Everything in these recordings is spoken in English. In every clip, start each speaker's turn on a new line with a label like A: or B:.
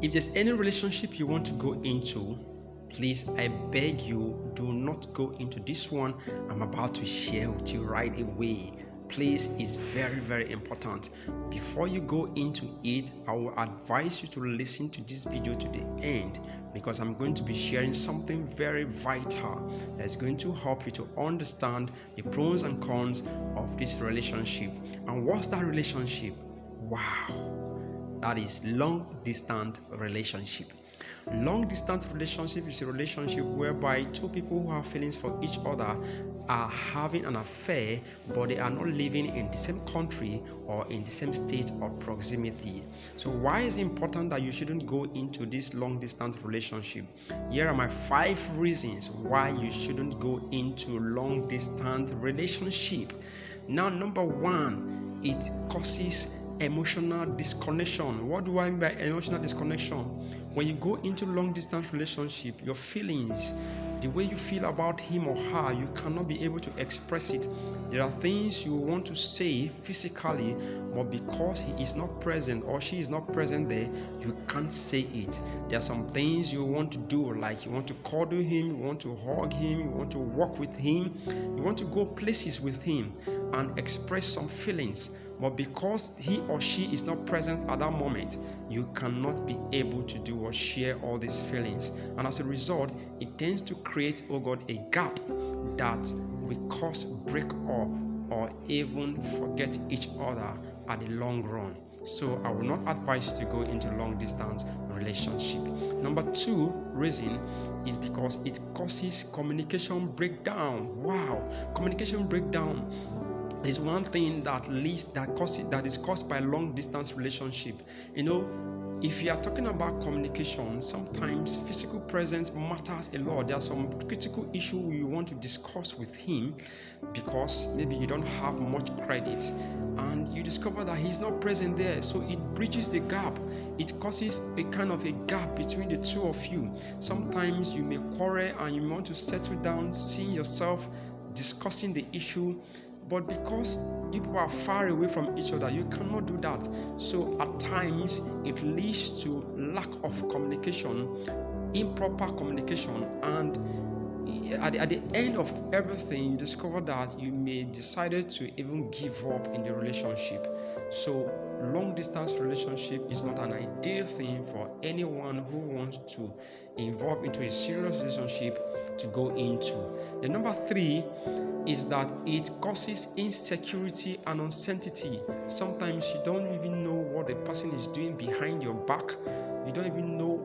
A: If there's any relationship you want to go into, please, I beg you, do not go into this one I'm about to share with you right away. Please, it's very, very important. Before you go into it, I will advise you to listen to this video to the end, because I'm going to be sharing something very vital that's going to help you to understand the pros and cons of this relationship. And what's that relationship? Wow! That is long distance relationship. Long distance relationship is a relationship whereby two people who have feelings for each other are having an affair, but they are not living in the same country or in the same state or proximity. So why is it important that you shouldn't go into this long distance relationship? Here are my 5 reasons why you shouldn't go into long distance relationship. Now, number 1, it causes emotional disconnection. What do I mean by emotional disconnection? When you go into long distance relationship, your feelings, the way you feel about him or her, you cannot be able to express it. There are things you want to say physically, but because he is not present or she is not present there, you can't say it. There are some things you want to do, like you want to cuddle him, you want to hug him, you want to walk with him, you want to go places with him and express some feelings. But because he or she is not present at that moment, you cannot be able to do or share all these feelings. And as a result, it tends to create, a gap that will cause break up or even forget each other at the long run. So I will not advise you to go into long distance relationship. Number 2 reason is because it causes communication breakdown. Wow, communication breakdown is one thing that is caused by long distance relationship. If you are talking about communication, sometimes physical presence matters a lot. There are some critical issues you want to discuss with him because maybe you don't have much credit and you discover that he's not present there. So it bridges the gap. It causes a kind of a gap between the two of you. Sometimes you may quarrel and you want to settle down, seeing yourself discussing the issue. But because people are far away from each other, you cannot do that. So at times, it leads to lack of communication, improper communication, and at the end of everything, you discover that you may decide to even give up in the relationship. So long distance relationship is not an ideal thing for anyone who wants to involve into a serious relationship to go into. The number 3 is that it causes insecurity and uncertainty. Sometimes you don't even know what the person is doing behind your back. You don't even know,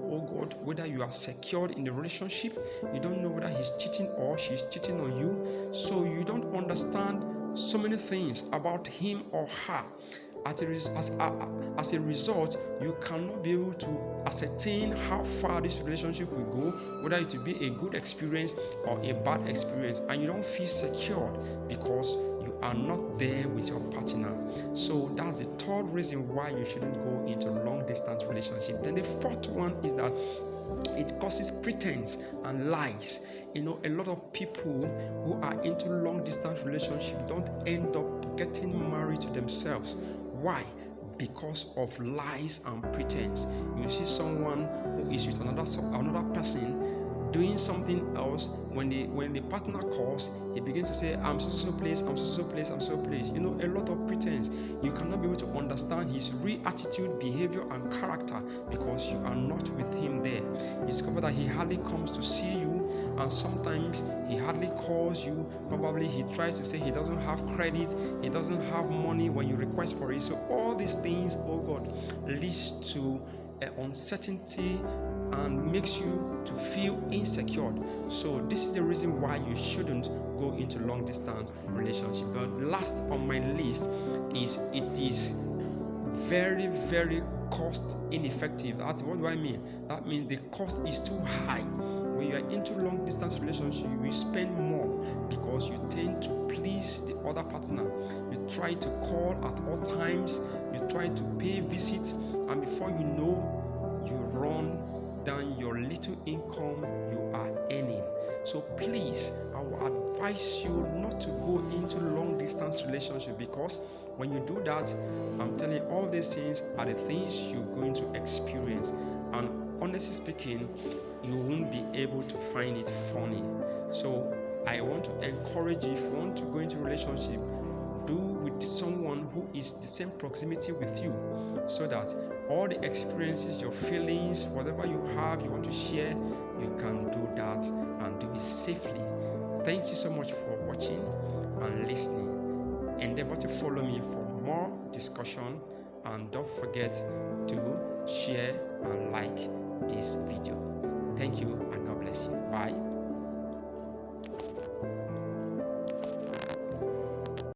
A: whether you are secured in the relationship. You don't know whether he's cheating or she's cheating on you. So you don't understand so many things about him or her. As a result, you cannot be able to ascertain how far this relationship will go, whether it will be a good experience or a bad experience, and you don't feel secure because you are not there with your partner. So that's the 3rd reason why you shouldn't go into a long distance relationship. Then the 4th one is that it causes pretense and lies. A lot of people who are into long distance relationship don't end up getting married to themselves. Why? Because of lies and pretense. You see someone who is with another person doing something else. When the partner calls, he begins to say, I'm so place, I'm so place, I'm so place. A lot of pretense. You cannot be able to understand his real attitude, behavior, and character because you are not with him there. You discover that he hardly comes to see you, and sometimes he hardly calls you. Probably he tries to say he doesn't have credit, he doesn't have money when you request for it. So all these things, leads to uncertainty and makes you to feel insecure. So this is the reason why you shouldn't go into long distance relationship. But last on my list is it is very, very cost ineffective. What do I mean? That means the cost is too high. When you are into long distance relationship, you will spend more because you tend to please the other partner. You try to call at all times, you try to pay visits, and before you know, you run down your little income you are earning. So please, I will advise you not to go into long distance relationship, because when you do that, I'm telling you, all these things are the things you're going to experience. And honestly speaking, you won't be able to find it funny. So I want to encourage you, if you want to go into a relationship, do with someone who is the same proximity with you, so that all the experiences, your feelings, whatever you have, you want to share, you can do that and do it safely. Thank you so much for watching and listening. Endeavor to follow me for more discussion, and don't forget to share and like this video. Thank you and God bless you. Bye.